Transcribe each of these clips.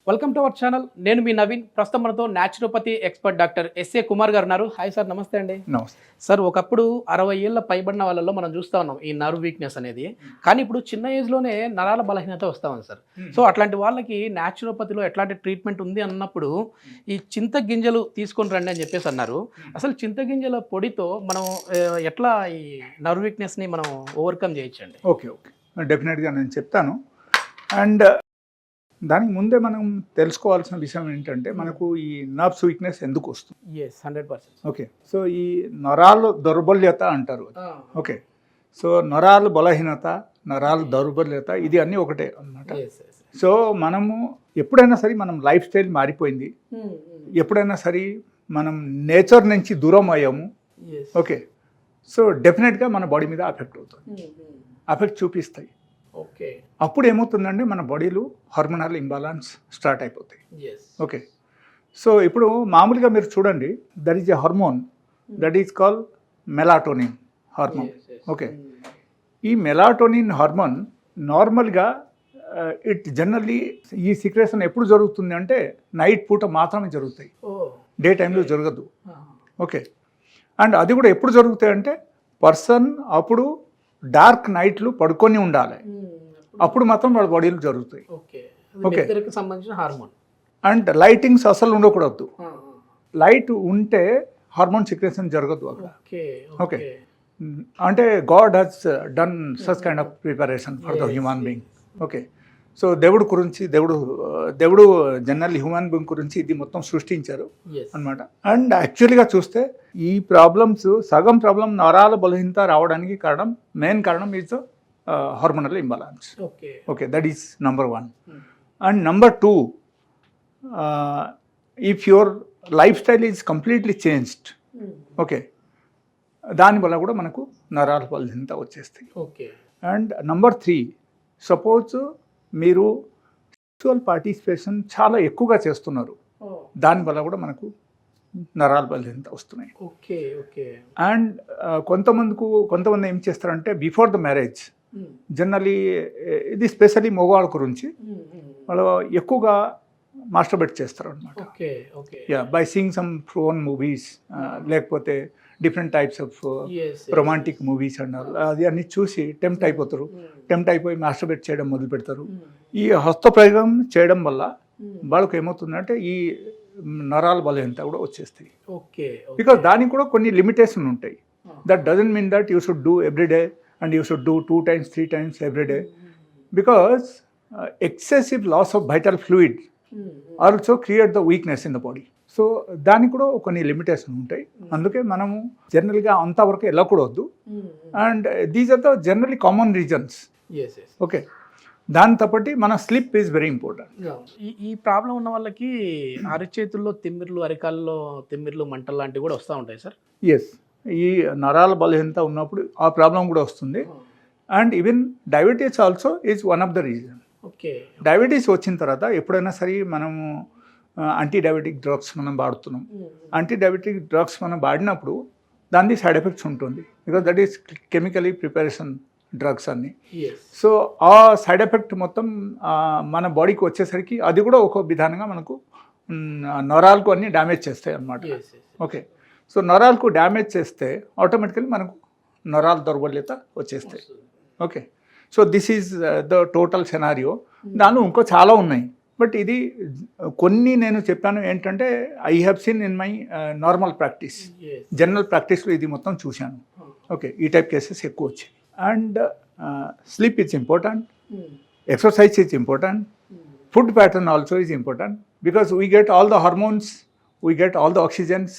Welcome to our channel. నేను మీ నవీన్. ప్రస్తుతం మనతో naturopathy expert doctor S A Kumar గారు ఉన్నారు. హాయ్ సార్, నమస్తే అండి. నమస్తే సార్, ఒకప్పుడు 60 ఏళ్ళ పైబడిన వాళ్ళలో మనం చూస్తూ ఉన్నాం ఈ నర్వ్ వీక్నెస్ అనేది. కానీ ఇప్పుడు చిన్న ఏజ్లోనే నరాల బలహీనత వస్తూ ఉంది సార్. సో అట్లాంటి వాళ్ళకి న్యాచురోపతిలో ఎట్లాంటి ట్రీట్మెంట్ ఉంది అన్నప్పుడు ఈ చింతగింజలు తీసుకొని రండి అని చెప్పేసి అన్నారు. అసలు చింతగింజల పొడితో మనం ఎట్లా ఈ నర్వ్ వీక్నెస్ని మనం ఓవర్కమ్ చేయొచ్చండి? ఓకే డెఫినెట్గా నేను చెప్తాను. అండ్ దానికి ముందే మనం తెలుసుకోవాల్సిన విషయం ఏంటంటే మనకు ఈ నర్వ్స్ వీక్నెస్ ఎందుకు వస్తుంది. 100%. ఓకే, సో ఈ నరాలు దౌర్బల్యత అంటారు. ఓకే, సో నరాలు బలహీనత, నరాలు దౌర్బల్యత ఇది అన్నీ ఒకటే అన్నమాట. సో మనము ఎప్పుడైనా సరే మనం లైఫ్ స్టైల్ మారిపోయింది, ఎప్పుడైనా సరే మనం నేచర్ నుంచి దూరం అయ్యాము. ఓకే, సో డెఫినెట్గా మన బాడీ మీద అఫెక్ట్ అవుతుంది, అఫెక్ట్ చూపిస్తాయి. ఓకే, అప్పుడు ఏమవుతుందంటే మన బాడీలో హార్మోనల్ ఇంబాలన్స్ స్టార్ట్ అయిపోతాయి. ఓకే, సో ఇప్పుడు మామూలుగా మీరు చూడండి, that is a hormone that is call melatonin hormone. Okay, ఈ మెలాటోనిన్ హార్మోన్ నార్మల్గా ఇట్ జనరల్లీ ఈ సిక్రేషన్ ఎప్పుడు జరుగుతుంది అంటే నైట్ పూట మాత్రమే జరుగుతాయి, డే టైంలో జరగదు. ఓకే, అండ్ అది కూడా ఎప్పుడు జరుగుతాయి అంటే పర్సన్ అప్పుడు డార్క్ నైట్లు పడుకొని ఉండాలి, అప్పుడు మాత్రం వాళ్ళ బాడీలో జరుగుతాయి. ఓకే, సంబంధించిన హార్మోన్. అండ్ లైటింగ్స్ అసలు ఉండకూడదు, లైట్ ఉంటే హార్మోన్ సిక్రేషన్ జరగదు అక్కడ. ఓకే, అంటే God has done such kind of preparation for the human being. Okay, so దేవుడు గురించి దేవుడు జనరల్ హ్యూమన్ బీయింగ్ గురించి ఇది మొత్తం సృష్టించారు అనమాట. అండ్ యాక్చువల్గా చూస్తే ఈ ప్రాబ్లమ్స్ సగం ప్రాబ్లం నరాల బలహీనత రావడానికి కారణం, మెయిన్ కారణం is hormonal imbalance. Okay, that is number 1. And number 2, if your life style is completely changed, okay, దానివల్ల కూడా మనకు నరాల బలహీనత వచ్చేస్తాయి. అండ్ నంబర్ 3, సపోజ్ మీరు సెక్సువల్ పార్టిసిపేషన్ చాలా ఎక్కువగా చేస్తున్నారు, దానివల్ల కూడా మనకు నరాల బలహీనత వస్తున్నాయి. అండ్ కొంతమంది ఏం చేస్తారంటే బిఫోర్ ద మ్యారేజ్, జనరలీ ఇది స్పెషల్లీ మగవాళ్ళ గురించి, వాళ్ళు ఎక్కువగా మాస్టర్బేట్ చేస్తారు అనమాట. By seeing some phone movies, లేకపోతే different types of romantic movies and అది అన్ని చూసి టెంప్ట్ అయిపోతారు, టెంప్ట్ అయిపోయి మాస్టర్బేట్ చేయడం మొదలు పెడతారు. ఈ హస్తప్రయోగం చేయడం వల్ల వాళ్ళకి ఏమవుతుందంటే ఈ నరాల బలహీనత కూడా వచ్చేస్తాయి. బికాస్ దానికి కూడా కొన్ని లిమిటేషన్ ఉంటాయి. That doesn't mean that you should do everyday and you should do 2 times 3 times every day, because excessive loss of vital fluid also create the weakness in the body. So దానికి కూడా కొన్ని limitation ఉంటాయి, అందుకే మనము జనరల్గా అంతవరకు వెళ్ళకూడదు. And these are the generally common reasons. Okay, దాని తప్పటి మన స్లీప్ ఈజ్ వెరీ ఇంపార్టెంట్. ఈ ప్రాబ్లం ఉన్న వాళ్ళకి అరిచేతుల్లో తిమ్మిర్లు, అరికాల్లో తిమ్మిర్లు, మంటలు లాంటివి కూడా వస్తూ ఉంటాయి సార్. ఎస్, ఈ నరాల బలహీనత ఉన్నప్పుడు ఆ ప్రాబ్లం కూడా వస్తుంది. And even diabetes also is one of the reason. Diabetes వచ్చిన తర్వాత ఎప్పుడైనా సరే మనము యాంటీ డయాబెటిక్ డ్రగ్స్ మనం వాడుతున్నాం, యాంటీ డయాబెటిక్ డ్రగ్స్ మనం వాడినప్పుడు దాని సైడ్ ఎఫెక్ట్స్ ఉంటుంది, because that is chemically preparation drugs అన్ని. సో ఆ సైడ్ ఎఫెక్ట్ మొత్తం మన బాడీకి వచ్చేసరికి అది కూడా ఒక విధానంగా మనకు నరాలకు అన్ని డ్యామేజ్ చేస్తాయి అన్నమాట. ఓకే, సో నరాలకు డ్యామేజ్ చేస్తే ఆటోమేటికలీ మనకు నరాల దౌర్బల్యత వచ్చేస్తాయి. Okay, so this is the total scenario. దానిలో ఇంకో చాలా ఉన్నాయి, బట్ ఇది కొన్ని నేను చెప్పాను ఏంటంటే I have seen in my normal practice, general ప్రాక్టీస్లో ఇది మొత్తం చూశాను. ఓకే, ఈ టైప్ కేసెస్ ఎక్కువ వచ్చాయి. And sleep is important, exercise is important, food pattern also is important, because we get all the hormones, we get all the oxygens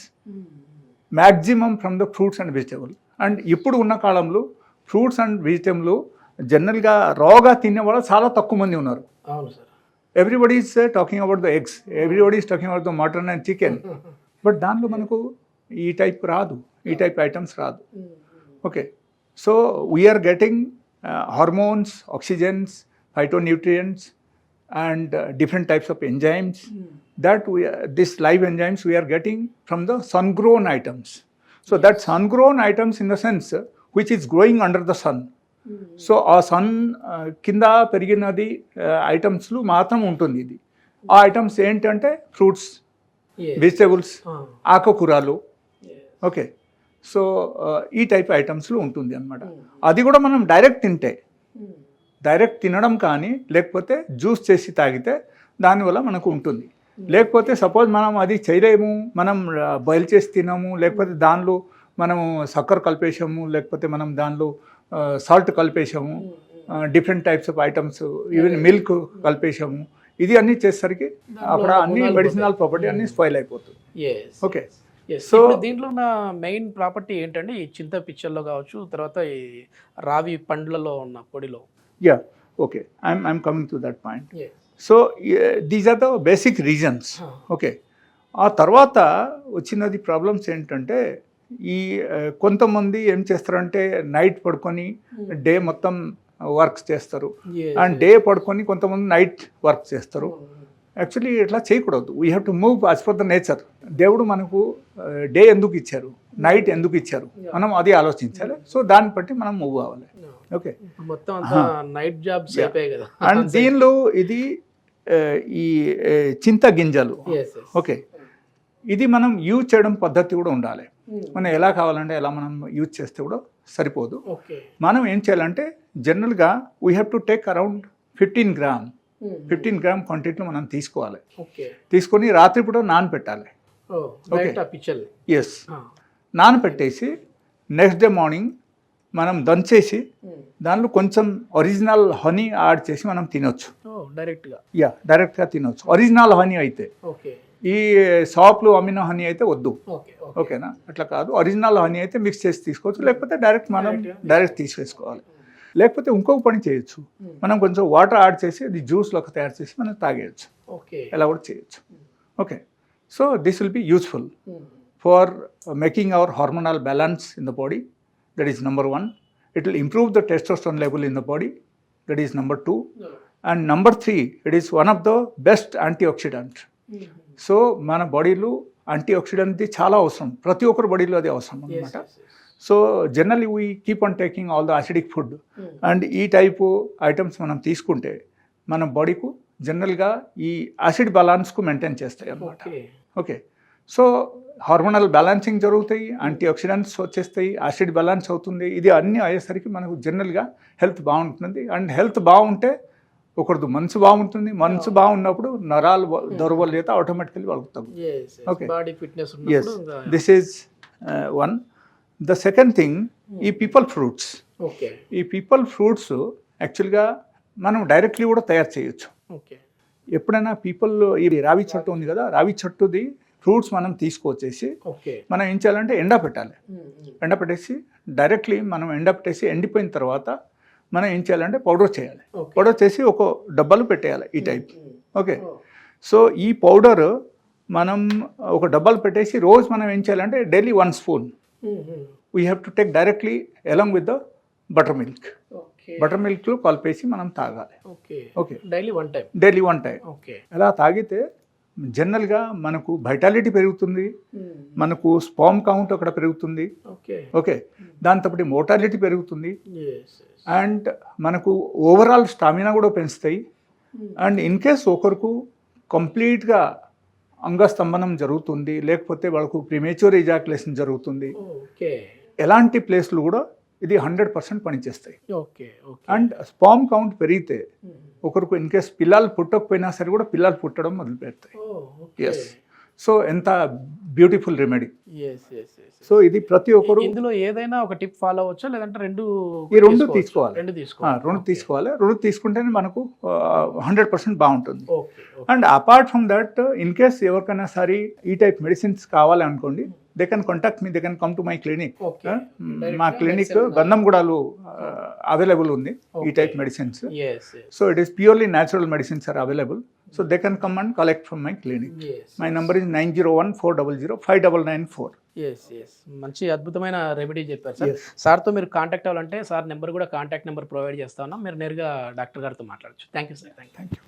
maximum from the fruits and vegetable. And ఇప్పుడు ఉన్న కాలంలో fruits and vegetable జనరల్గా రాగా తినేవాళ్ళు చాలా తక్కువ మంది ఉన్నారు. Everybody is talking about the eggs, everybody is talking about the mutton and chicken, but దాంట్లో మనకు ఈ టైప్ రాదు, ఈ టైప్ ఐటమ్స్ రాదు. Okay, so we're getting hormones, oxygens, phytonutrients and different types of enzymes that this live enzymes we are getting from the sun grown items. So that sun grown items in the sense which is growing under the sun. So ఆ sun కింద పెరిగినది ఐటమ్స్లో మాత్రం ఉంటుంది ఇది. ఆ items ఏంటంటే fruits, vegetables, ఆకుకూరలు. Okay, so ఈ type ఐటమ్స్లో ఉంటుంది అనమాట. అది కూడా మనం డైరెక్ట్ తింటే, డైరెక్ట్ తినడం కానీ లేకపోతే జ్యూస్ చేసి తాగితే దానివల్ల మనకు ఉంటుంది. లేకపోతే సపోజ్ మనం అది చేయలేము, మనం బాయిల్ చేసి తినము, లేకపోతే దానిలో మనము చక్కెర కలిపేసాము, లేకపోతే మనం దానిలో సాల్ట్ కలిపేసాము, different types of items, even milk కలిపేసాము, ఇది అన్నీ చేసేసరికి అక్కడ అన్ని మెడిసినల్ ప్రాపర్టీ అన్ని స్పాయిల్ అయిపోతుంది. ఓకే, సో దీంట్లో ఉన్న మెయిన్ ప్రాపర్టీ ఏంటంటే ఈ చింత పిచ్చల్లో కావచ్చు, తర్వాత ఈ రావి పండ్లలో ఉన్న పొడిలో. Yeah, okay, I'm coming to that point. So these are the basic reasons. Okay, ఆ తర్వాత వచ్చినది ప్రాబ్లమ్స్ ఏంటంటే ఈ కొంతమంది ఏం చేస్తారంటే నైట్ పడుకొని డే మొత్తం వర్క్స్ చేస్తారు, అండ్ డే పడుకొని కొంతమంది నైట్ వర్క్ చేస్తారు. యాక్చువల్లీ ఇట్లా చేయకూడదు. We have to move as per the nature. దేవుడు మనకు డే ఎందుకు ఇచ్చారు, నైట్ ఎందుకు ఇచ్చారు, మనం అది ఆలోచించాలి. సో దాన్ని బట్టి మనం మూవ్ అవ్వాలి. ఓకే, మొత్తం నైట్ జాబ్స్ అయిపోయాయి కదా. అండ్ దీనిలో ఇది ఈ చింత గింజలు, ఓకే, ఇది మనం యూజ్ చేయడం పద్ధతి కూడా ఉండాలి. మనం ఎలా కావాలంటే ఎలా మనం యూజ్ చేస్తే కూడా సరిపోదు. మనం ఏం చేయాలంటే జనరల్గా we have to take around 15 gram క్వాంటిటీలో మనం తీసుకోవాలి. తీసుకొని రాత్రిపూట నానపెట్టాలి. ఓకే, ఎస్, నానపెట్టేసి నెక్స్ట్ డే మార్నింగ్ మనం దంచేసి దానిలో కొంచెం ఒరిజినల్ హనీ యాడ్ చేసి మనం తినొచ్చు డైరెక్ట్గా తినొచ్చు. ఒరిజినల్ హనీ అయితే, ఈ షాప్లో అమ్మిన హనీ అయితే వద్దు. ఓకేనా, అట్లా కాదు. ఒరిజినల్ హనీ అయితే మిక్స్ చేసి తీసుకోవచ్చు, లేకపోతే డైరెక్ట్ తీసేసుకోవాలి. లేకపోతే ఇంకొక పని చేయొచ్చు, మనం కొంచెం వాటర్ యాడ్ చేసి అది జ్యూస్లోకి తయారు చేసి మనం తాగేయచ్చు. ఎలా కూడా చేయొచ్చు. Okay, so this will be useful for making our hormonal balance in the body. That is number 1. It will improve the testosterone level in the body. That is number 2. And number 3, it is one of the best antioxidant. So మన బాడీలో antioxidant చాలా అవసరం, ప్రతి ఒక్కరి బాడీలో అది అవసరం అనమాట. So generally we keep on taking all the acidic food, and ఈ టైపు ఐటమ్స్ మనం తీసుకుంటే మన బాడీకు జనరల్గా ఈ యాసిడ్ బ్యాలెన్స్కు మెయింటైన్ చేస్తాయి అన్నమాట. ఓకే, సో హార్మోనల్ బ్యాలెన్సింగ్ జరుగుతాయి, యాంటీఆక్సిడెంట్స్ వచ్చేస్తాయి, యాసిడ్ బ్యాలెన్స్ అవుతుంది. ఇది అన్నీ అయ్యేసరికి మనకు జనరల్గా హెల్త్ బాగుంటుంది. అండ్ హెల్త్ బాగుంటే ఒకరిది మనసు బాగుంటుంది. మనసు బాగున్నప్పుడు నరాలు దౌర్బల్యత ఆటోమేటికల్లీ వాళ్ళకి తగ్గుతుంది. Okay, yes, this is one. The second thing, ఈ పీపల్ ఫ్రూట్స్. ఈ పీపల్ ఫ్రూట్స్ యాక్చువల్గా మనం డైరెక్ట్లీ కూడా తయారు చేయొచ్చు. ఎప్పుడైనా పీపల్, ఈ రావి చెట్టు ఉంది కదా, రావి చెట్టుది ఫ్రూట్స్ మనం తీసుకొచ్చేసి మనం ఏం చేయాలంటే ఎండపెట్టేసి డైరెక్ట్లీ మనం ఎండపెట్టేసి ఎండిపోయిన తర్వాత మనం ఏం చేయాలంటే పౌడర్ చేయాలి. పౌడర్ చేసి ఒక డబ్బాలు పెట్టేయాలి ఈ టైప్. ఓకే, సో ఈ పౌడర్ మనం ఒక డబ్బాలు పెట్టేసి రోజు మనం ఏం చేయాలంటే daily 1 spoon we have to take directly along with the butter మిల్క్లో కలిపేసి మనం తాగాలి. Okay, daily one time. అలా తాగితే జనరల్గా మనకు వైటాలిటీ పెరుగుతుంది, మనకు స్పామ్ కౌంట్ అక్కడ పెరుగుతుంది. ఓకే, దాంతోపాటు మోటాలిటీ పెరుగుతుంది, అండ్ మనకు ఓవరాల్ స్టామినా కూడా పెంచుతాయి. అండ్ ఇన్ కేస్ ఒకరికి కంప్లీట్గా అంగస్తంభనం జరుగుతుంది, లేకపోతే వాళ్ళకు ప్రిమేచ్యూర్ ఎజాక్యులేషన్ జరుగుతుంది, ఎలాంటి ప్లేస్లు కూడా ఇది 100% పనిచేస్తాయి. అండ్ స్పామ్ కౌంట్ పెరిగితే ఒకరికి ఇన్ కేస్ పిల్లలు పుట్టకపోయినా సరే కూడా పిల్లలు పుట్టడం మొదలు పెడతాయి. ఎస్, సో ఎంత బ్యూటిఫుల్ రెమెడీ. సో ఇది ప్రతి ఒక్కరు ఇందులో ఏదైనా ఒక టిప్ ఫాలో అవ్వచ్చా, లేదంటే రెండు తీసుకోవాలి? రెండు తీసుకోవాలి. రెండు తీసుకుంటేనే మనకు 100% బాగుంటుంది. And apart from that, in case ఎవరికైనా సరే ఈ టైప్ మెడిసిన్స్ కావాలి అనుకోండి, they can contact me, they can come to my clinic. మా క్లినిక్ గంధంగూడలో అవైలబుల్ ఉంది ఈ type medicines. So it is purely natural medicines are available. So they can come and collect from my clinic. My number is 901-400-5994. మంచి అద్భుతమైన remedy చెప్పారు sir. సార్తో మీరు contact అవ్వాలంటే సార్ నెంబర్ కూడా కాంటాక్ట్ నెంబర్ ప్రొవైడ్ చేస్తా ఉన్నాం, మీరు నేరుగా డాక్టర్ గారితో మాట్లాడచ్చు. Thank you sir. Thank you.